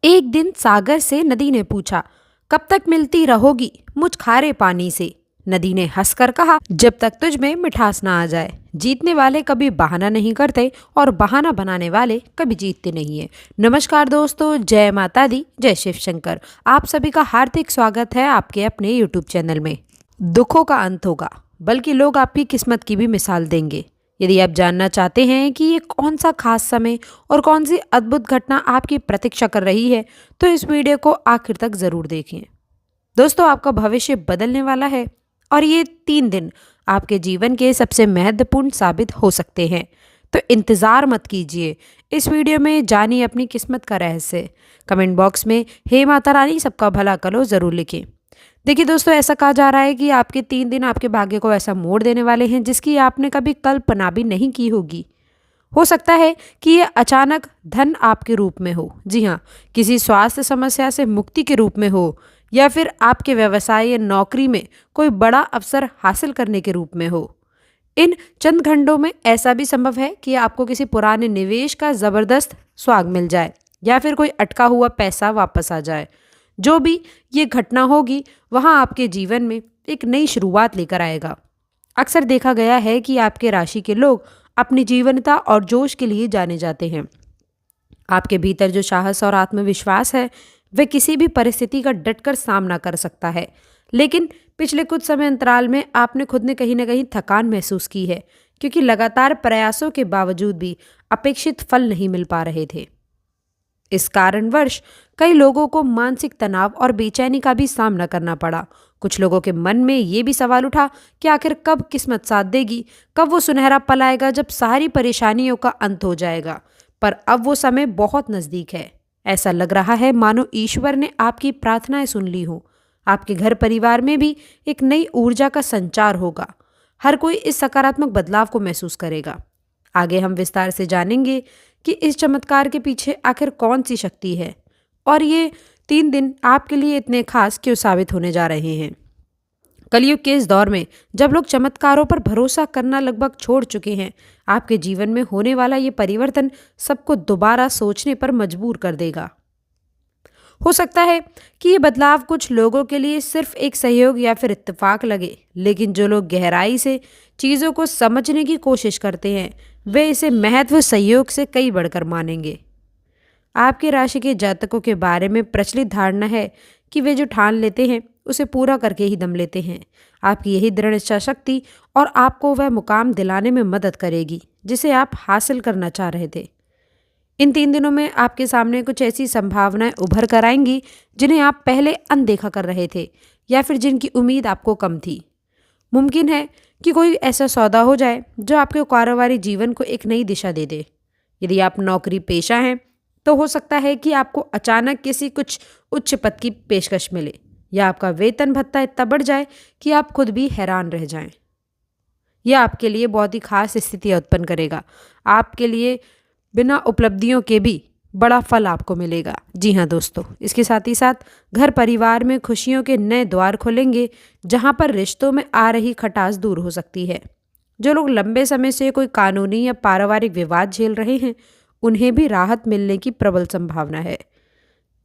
एक दिन सागर से नदी ने पूछा, कब तक मिलती रहोगी मुझ खारे पानी से। नदी ने हंसकर कहा, जब तक तुझ में मिठास ना आ जाए। जीतने वाले कभी बहाना नहीं करते और बहाना बनाने वाले कभी जीतते नहीं है। नमस्कार दोस्तों, जय माता दी, जय शिव शंकर। आप सभी का हार्दिक स्वागत है आपके अपने यूट्यूब चैनल में। दुखों का अंत होगा, बल्कि लोग आपकी किस्मत की भी मिसाल देंगे। यदि आप जानना चाहते हैं कि ये कौन सा खास समय और कौन सी अद्भुत घटना आपकी प्रतीक्षा कर रही है, तो इस वीडियो को आखिर तक ज़रूर देखें। दोस्तों, आपका भविष्य बदलने वाला है और ये 3 दिन आपके जीवन के सबसे महत्वपूर्ण साबित हो सकते हैं। तो इंतज़ार मत कीजिए, इस वीडियो में जानिए अपनी किस्मत का रहस्य। कमेंट बॉक्स में हे माता रानी सबका भला करो ज़रूर लिखें। देखिए दोस्तों, ऐसा कहा जा रहा है कि आपके 3 दिन आपके भाग्य को ऐसा मोड़ देने वाले हैं जिसकी आपने कभी कल्पना भी नहीं की होगी। हो सकता है कि ये अचानक धन आपके रूप में हो, जी हाँ, किसी स्वास्थ्य समस्या से मुक्ति के रूप में हो, या फिर आपके व्यवसाय या नौकरी में कोई बड़ा अवसर हासिल करने के रूप में हो। इन चंद घंटों में ऐसा भी संभव है कि आपको किसी पुराने निवेश का ज़बरदस्त स्वाग मिल जाए या फिर कोई अटका हुआ पैसा वापस आ जाए। जो भी ये घटना होगी, वहाँ आपके जीवन में एक नई शुरुआत लेकर आएगा। अक्सर देखा गया है कि आपके राशि के लोग अपनी जीवनता और जोश के लिए जाने जाते हैं। आपके भीतर जो साहस और आत्मविश्वास है, वह किसी भी परिस्थिति का डटकर सामना कर सकता है। लेकिन पिछले कुछ समय अंतराल में आपने खुद ने कहीं ना कहीं थकान महसूस की है, क्योंकि लगातार प्रयासों के बावजूद भी अपेक्षित फल नहीं मिल पा रहे थे। इस कारणवश कई लोगों को मानसिक तनाव और बेचैनी का भी सामना करना पड़ा। कुछ लोगों के मन में ये भी सवाल उठा कि आखिर कब किस्मत साथ देगी, कब वो सुनहरा पल आएगा जब सारी परेशानियों का अंत हो जाएगा। पर अब वो समय बहुत नज़दीक है। ऐसा लग रहा है मानो ईश्वर ने आपकी प्रार्थनाएं सुन ली हो। आपके घर परिवार में भी एक नई ऊर्जा का संचार होगा। हर कोई इस सकारात्मक बदलाव को महसूस करेगा। आगे हम विस्तार से जानेंगे कि इस चमत्कार के पीछे आखिर कौन सी शक्ति है और ये 3 दिन आपके लिए इतने खास क्यों साबित होने जा रहे हैं। कलयुग के इस दौर में जब लोग चमत्कारों पर भरोसा करना लगभग छोड़ चुके हैं, आपके जीवन में होने वाला ये परिवर्तन सबको दोबारा सोचने पर मजबूर कर देगा। हो सकता है कि ये बदलाव कुछ लोगों के लिए सिर्फ एक सहयोग या फिर इत्तेफाक लगे, लेकिन जो लोग गहराई से चीज़ों को समझने की कोशिश करते हैं, वे इसे महत्व सहयोग से कई बढ़कर मानेंगे। आपकी राशि के जातकों के बारे में प्रचलित धारणा है कि वे जो ठान लेते हैं उसे पूरा करके ही दम लेते हैं। आपकी यही दृढ़ इच्छा शक्ति और आपको वह मुकाम दिलाने में मदद करेगी जिसे आप हासिल करना चाह रहे थे। इन 3 दिनों में आपके सामने कुछ ऐसी संभावनाएं उभर कर आएंगी जिन्हें आप पहले अनदेखा कर रहे थे या फिर जिनकी उम्मीद आपको कम थी। मुमकिन है कि कोई ऐसा सौदा हो जाए जो आपके कारोबारी जीवन को एक नई दिशा दे दे। यदि आप नौकरी पेशा हैं तो हो सकता है कि आपको अचानक किसी कुछ उच्च पद की पेशकश मिले या आपका वेतन भत्ता इतना बढ़ जाए कि आप खुद भी हैरान रह जाएं। यह आपके लिए बहुत ही खास स्थिति उत्पन्न करेगा। आपके लिए बिना उपलब्धियों के भी बड़ा फल आपको मिलेगा। जी हाँ दोस्तों, इसके साथ ही साथ घर परिवार में खुशियों के नए द्वार खुलेंगे, जहाँ पर रिश्तों में आ रही खटास दूर हो सकती है। जो लोग लंबे समय से कोई कानूनी या पारिवारिक विवाद झेल रहे हैं, उन्हें भी राहत मिलने की प्रबल संभावना है।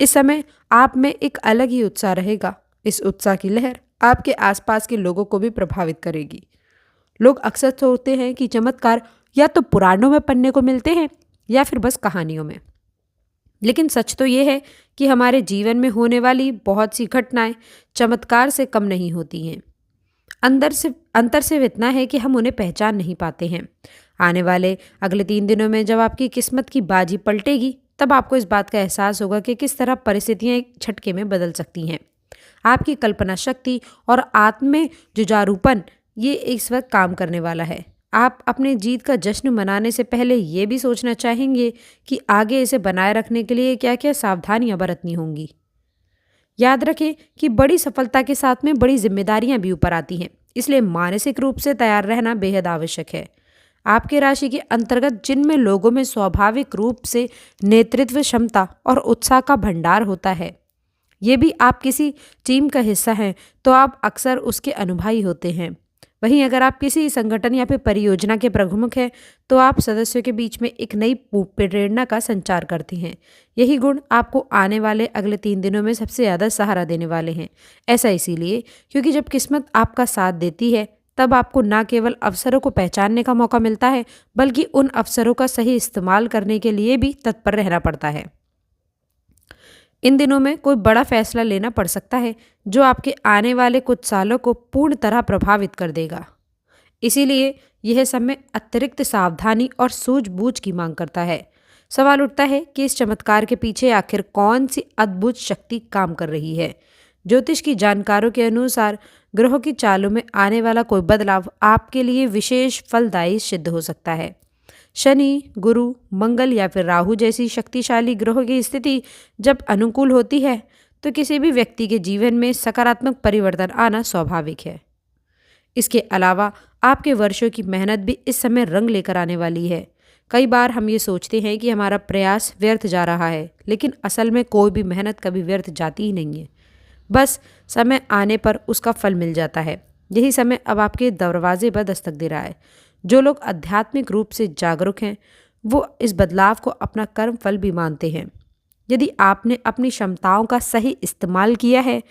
इस समय आप में एक अलग ही उत्साह रहेगा। इस उत्साह की लहर आपके आसपास के लोगों को भी प्रभावित करेगी। लोग अक्सर सोचते हैं कि चमत्कार या तो पुराणों में पढ़ने को मिलते हैं या फिर बस कहानियों में, लेकिन सच तो ये है कि हमारे जीवन में होने वाली बहुत सी घटनाएं चमत्कार से कम नहीं होती हैं। अंतर सिर्फ इतना है कि हम उन्हें पहचान नहीं पाते हैं। आने वाले अगले 3 दिनों में जब आपकी किस्मत की बाजी पलटेगी, तब आपको इस बात का एहसास होगा कि किस तरह परिस्थितियां एक झटके में बदल सकती हैं। आपकी कल्पना शक्ति और आत्म में जुझारूपन ये इस वक्त काम करने वाला है। आप अपने जीत का जश्न मनाने से पहले ये भी सोचना चाहेंगे कि आगे इसे बनाए रखने के लिए क्या क्या सावधानियां बरतनी होंगी। याद रखें कि बड़ी सफलता के साथ में बड़ी जिम्मेदारियां भी ऊपर आती हैं, इसलिए मानसिक रूप से तैयार रहना बेहद आवश्यक है। आपके राशि के अंतर्गत जिनमें लोगों में स्वाभाविक रूप से नेतृत्व क्षमता और उत्साह का भंडार होता है, ये भी आप किसी टीम का हिस्सा हैं तो आप अक्सर उसके अनुभवी होते हैं। वहीं अगर आप किसी संगठन या फिर परियोजना के प्रमुख हैं तो आप सदस्यों के बीच में एक नई प्रेरणा का संचार करते हैं। यही गुण आपको आने वाले अगले 3 दिनों में सबसे ज़्यादा सहारा देने वाले हैं। ऐसा इसीलिए क्योंकि जब किस्मत आपका साथ देती है तब आपको न केवल अवसरों को पहचानने का मौका मिलता है बल्कि उन अवसरों का सही इस्तेमाल करने के लिए भी तत्पर रहना पड़ता है। इन दिनों में कोई बड़ा फैसला लेना पड़ सकता है जो आपके आने वाले कुछ सालों को पूर्ण तरह प्रभावित कर देगा। इसीलिए यह समय अतिरिक्त सावधानी और सूझबूझ की मांग करता है। सवाल उठता है कि इस चमत्कार के पीछे आखिर कौन सी अद्भुत शक्ति काम कर रही है। ज्योतिष की जानकारों के अनुसार ग्रहों की चालों में आने वाला कोई बदलाव आपके लिए विशेष फलदायी सिद्ध हो सकता है। शनि, गुरु, मंगल या फिर राहु जैसी शक्तिशाली ग्रहों की स्थिति जब अनुकूल होती है तो किसी भी व्यक्ति के जीवन में सकारात्मक परिवर्तन आना स्वाभाविक है। इसके अलावा आपके वर्षों की मेहनत भी इस समय रंग लेकर आने वाली है। कई बार हम ये सोचते हैं कि हमारा प्रयास व्यर्थ जा रहा है, लेकिन असल में कोई भी मेहनत कभी व्यर्थ जाती ही नहीं है। बस समय आने पर उसका फल मिल जाता है। यही समय अब आपके दरवाजे पर दस्तक दे रहा है। जो लोग आध्यात्मिक रूप से जागरूक हैं वो इस बदलाव को अपना कर्म फल भी मानते हैं। यदि आपने अपनी क्षमताओं का सही इस्तेमाल किया है,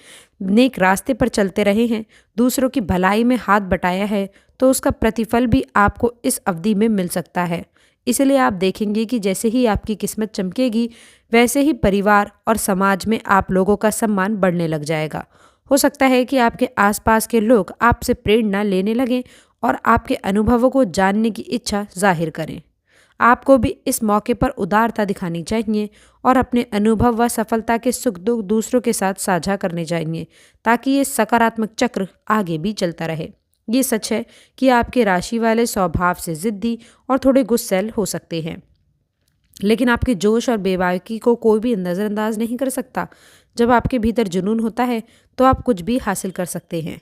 नेक रास्ते पर चलते रहे हैं, दूसरों की भलाई में हाथ बटाया है तो उसका प्रतिफल भी आपको इस अवधि में मिल सकता है। इसलिए आप देखेंगे कि जैसे ही आपकी किस्मत चमकेगी वैसे ही परिवार और समाज में आप लोगों का सम्मान बढ़ने लग जाएगा। हो सकता है कि आपके आसपास के लोग आपसे प्रेरणा लेने लगें और आपके अनुभवों को जानने की इच्छा जाहिर करें। आपको भी इस मौके पर उदारता दिखानी चाहिए और अपने अनुभव व सफलता के सुख दुख दूसरों के साथ साझा करने चाहिए ताकि ये सकारात्मक चक्र आगे भी चलता रहे। ये सच है कि आपके राशि वाले स्वभाव से जिद्दी और थोड़े गुस्सैल हो सकते हैं, लेकिन आपके जोश और बेबाकी को कोई भी नज़रअंदाज नहीं कर सकता। जब आपके भीतर जुनून होता है तो आप कुछ भी हासिल कर सकते हैं।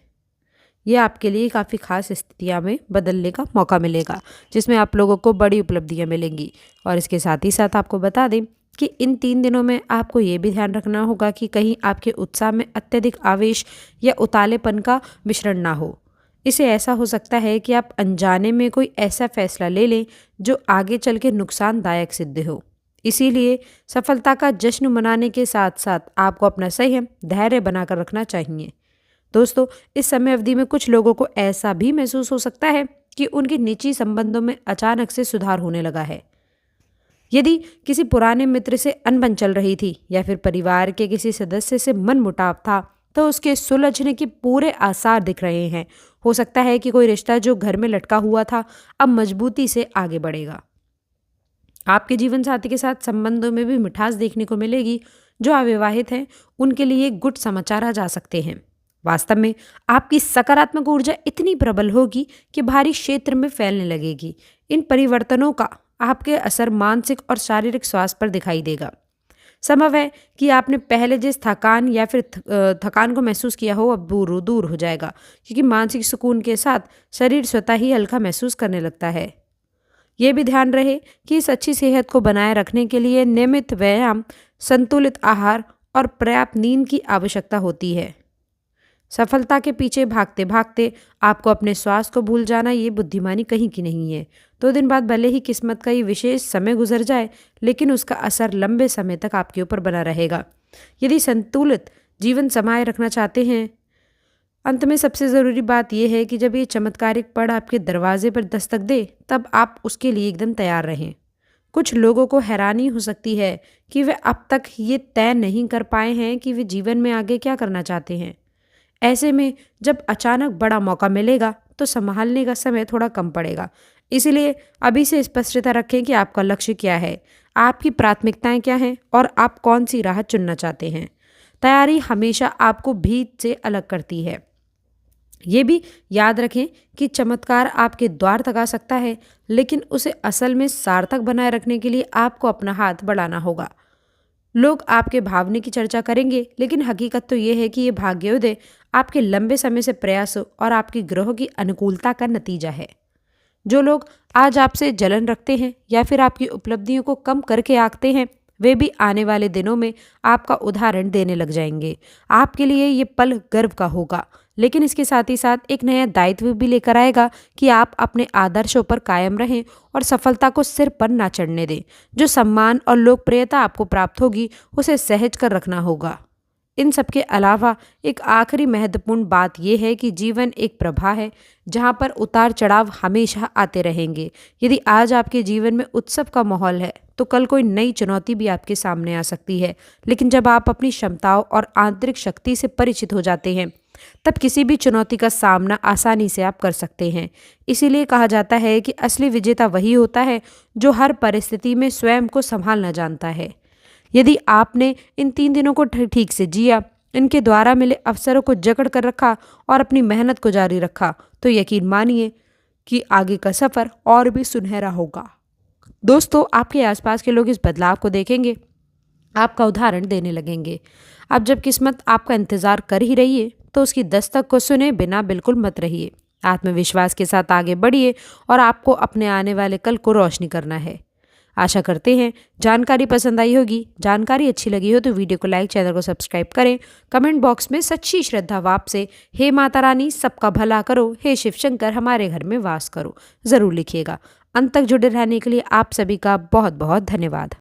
ये आपके लिए काफ़ी खास स्थितियाँ में बदलने का मौका मिलेगा जिसमें आप लोगों को बड़ी उपलब्धियाँ मिलेंगी। और इसके साथ ही साथ आपको बता दें कि इन 3 दिनों में आपको ये भी ध्यान रखना होगा कि कहीं आपके उत्साह में अत्यधिक आवेश या उतालेपन का मिश्रण ना हो। इसे ऐसा हो सकता है कि आप अनजाने में कोई ऐसा फैसला ले लें जो आगे चल के नुकसानदायक सिद्ध हो। इसीलिए सफलता का जश्न मनाने के साथ साथ आपको अपना संयम, धैर्य बनाकर रखना चाहिए। दोस्तों, इस समय अवधि में कुछ लोगों को ऐसा भी महसूस हो सकता है कि उनके निजी संबंधों में अचानक से सुधार होने लगा है। यदि किसी पुराने मित्र से अनबन चल रही थी या फिर परिवार के किसी सदस्य से मनमुटाव था तो उसके सुलझने के पूरे आसार दिख रहे हैं। हो सकता है कि कोई रिश्ता जो घर में लटका हुआ था अब मजबूती से आगे बढ़ेगा। आपके जीवन साथी के साथ संबंधों में भी मिठास देखने को मिलेगी। जो अविवाहित हैं उनके लिए गुड समाचार आ जा सकते हैं। वास्तव में आपकी सकारात्मक ऊर्जा इतनी प्रबल होगी कि भारी क्षेत्र में फैलने लगेगी। इन परिवर्तनों का आपके असर मानसिक और शारीरिक स्वास्थ्य पर दिखाई देगा। संभव है कि आपने पहले जिस थकान या फिर थकान को महसूस किया हो अब वो दूर हो जाएगा, क्योंकि मानसिक सुकून के साथ शरीर स्वतः ही हल्का महसूस करने लगता है। ये भी ध्यान रहे कि इस अच्छी सेहत को बनाए रखने के लिए नियमित व्यायाम, संतुलित आहार और पर्याप्त नींद की आवश्यकता होती है। सफलता के पीछे भागते भागते आपको अपने स्वास्थ्य को भूल जाना ये बुद्धिमानी कहीं की नहीं है। 2 दिन बाद भले ही किस्मत का ये विशेष समय गुजर जाए, लेकिन उसका असर लंबे समय तक आपके ऊपर बना रहेगा। यदि संतुलित जीवन समाये रखना चाहते हैं, अंत में सबसे ज़रूरी बात यह है कि जब ये चमत्कारिक पल आपके दरवाजे पर दस्तक दे तब आप उसके लिए एकदम तैयार रहें। कुछ लोगों को हैरानी हो सकती है कि वे अब तक ये तय नहीं कर पाए हैं कि वे जीवन में आगे क्या करना चाहते हैं। ऐसे में जब अचानक बड़ा मौका मिलेगा तो संभालने का समय थोड़ा कम पड़ेगा। इसलिए अभी से स्पष्टता रखें कि आपका लक्ष्य क्या है, आपकी प्राथमिकताएं क्या हैं और आप कौन सी राह चुनना चाहते हैं। तैयारी हमेशा आपको भीड़ से अलग करती है। ये भी याद रखें कि चमत्कार आपके द्वार तक आ सकता है, लेकिन उसे असल में सार्थक बनाए रखने के लिए आपको अपना हाथ बढ़ाना होगा। लोग आपके भावने की चर्चा करेंगे, लेकिन हकीकत तो ये है कि ये भाग्योदय आपके लंबे समय से प्रयासों और आपके ग्रहों की अनुकूलता का नतीजा है। जो लोग आज आपसे जलन रखते हैं या फिर आपकी उपलब्धियों को कम करके आंकते हैं, वे भी आने वाले दिनों में आपका उदाहरण देने लग जाएंगे। आपके लिए ये पल गर्व का होगा, लेकिन इसके साथ ही साथ एक नया दायित्व भी लेकर आएगा कि आप अपने आदर्शों पर कायम रहें और सफलता को सिर पर ना चढ़ने दें। जो सम्मान और लोकप्रियता आपको प्राप्त होगी उसे सहज कर रखना होगा। इन सब के अलावा एक आखिरी महत्वपूर्ण बात यह है कि जीवन एक प्रवाह है जहाँ पर उतार चढ़ाव हमेशा आते रहेंगे। यदि आज आपके जीवन में उत्सव का माहौल है तो कल कोई नई चुनौती भी आपके सामने आ सकती है। लेकिन जब आप अपनी क्षमताओं और आंतरिक शक्ति से परिचित हो जाते हैं तब किसी भी चुनौती का सामना आसानी से आप कर सकते हैं। इसीलिए कहा जाता है कि असली विजेता वही होता है जो हर परिस्थिति में स्वयं को संभालना जानता है। यदि आपने इन 3 दिनों को ठीक से जिया, इनके द्वारा मिले अवसरों को जकड़ कर रखा और अपनी मेहनत को जारी रखा, तो यकीन मानिए कि आगे का सफ़र और भी सुनहरा होगा। दोस्तों, आपके आसपास के लोग इस बदलाव को देखेंगे, आपका उदाहरण देने लगेंगे। अब जब किस्मत आपका इंतज़ार कर ही रही है तो उसकी दस्तक को सुने बिना बिल्कुल मत रहिए। आत्मविश्वास के साथ आगे बढ़िए और आपको अपने आने वाले कल को रोशनी करना है। आशा करते हैं जानकारी पसंद आई होगी। जानकारी अच्छी लगी हो तो वीडियो को लाइक, चैनल को सब्सक्राइब करें। कमेंट बॉक्स में सच्ची श्रद्धा वाप से हे माता रानी सबका भला करो, हे शिव शंकर हमारे घर में वास करो ज़रूर लिखिएगा। अंत तक जुड़े रहने के लिए आप सभी का बहुत बहुत धन्यवाद।